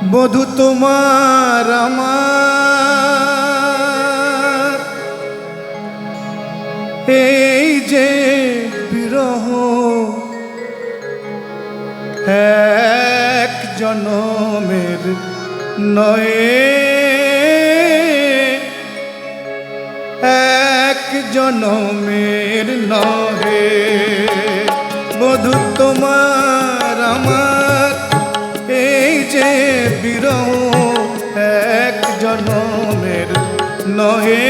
বধূ তোমার আমার এই যে বিরহ এক জনমের নয়ে এক জনমের নহে বধূ তোমার আমার এই যে বিরহ এক জনমের নহে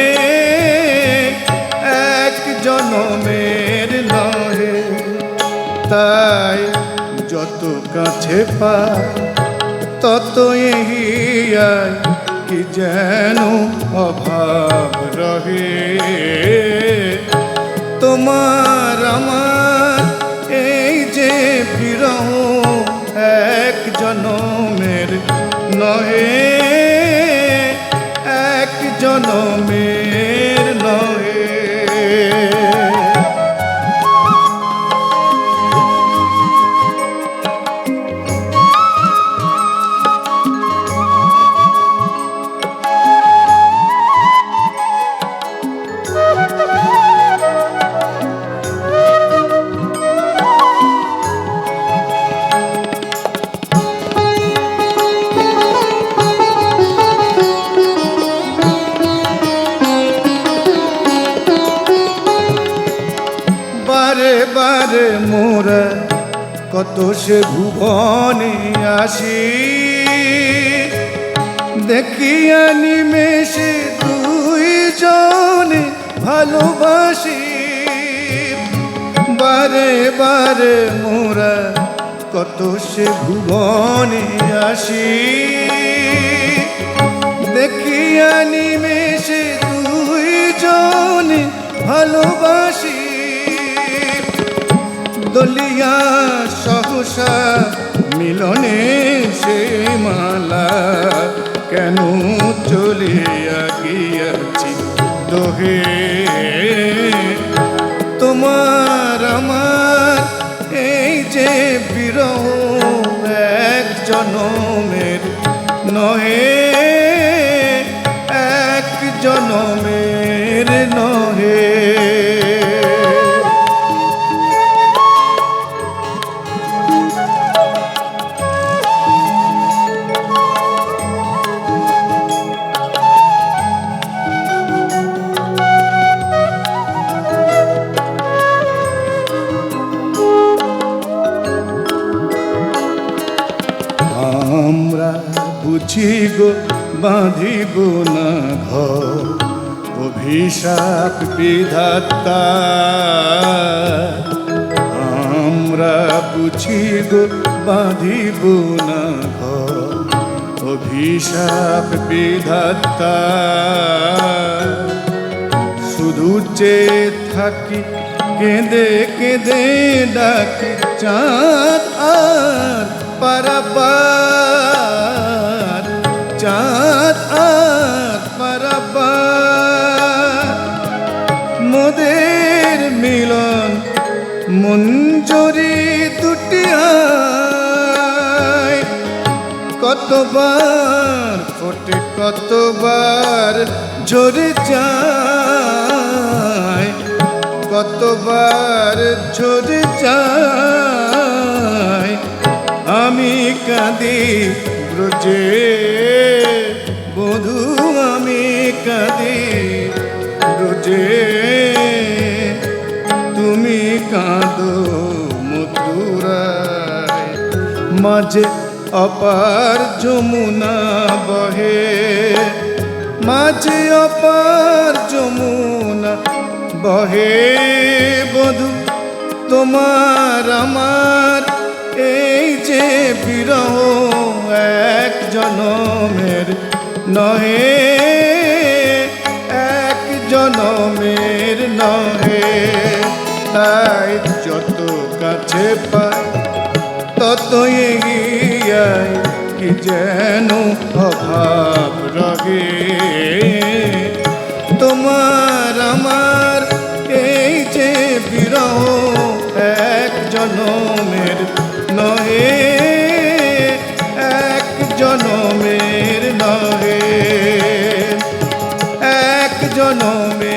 এক জনমের নহে তাই যত কাছে পাই তত এহিয়ায় কি যেন অভাব রহে তোমার আমার এই যে বিরহ এক জনমের নহে এক জনমের নহে বারে বারে মোরা কত সে ভুবনে আসি দেখিয়া নিমেষে দুই জনে ভালোবাসি বারে বারে মোরা কত সে ভুবনে আসি দেখিয়া নিমেষে দুই জনে ভালোবাসি দলিয়া সহসা মিলনে সে মালা কেন চলিয়া গিয়াছি দোহে তোমার আমার এই যে বিরহ এক জনমের নহে এক জনমের নহে আমরা বুঝি গো বাঁধিব না ঘর অভিশাপ বিধাতা আমরা বুঝি গো বাঁধিব না ঘর অভিশাপ বিধাতা শুধু চেয়ে থাকি কেঁদে কেঁদে ডাকি চাঁদ আর পারাবার চাঁদ আর পারাবার মোদের মিলন মঞ্জরি দুটি আয় কতবার ফোটে কতবার ঝরে যায় কতবার ঝরে যায় আমি কাঁদি ব্রজে বধূ আমি কাঁদি ব্রজে তুমি কাঁদো মথুরায় মাঝে অপার যমুনা বহে মাঝে অপার যমুনা বহে বধূ তোমার আমার এই যে বিরহ এক জনমের নহে এক জনমের নহে তাই যত কাছে পাই তত এগিয়ায় কি যেন অভাব রহে তোমার আমার এই যে বিরহ এক জনমের নহে এক জনম জনমে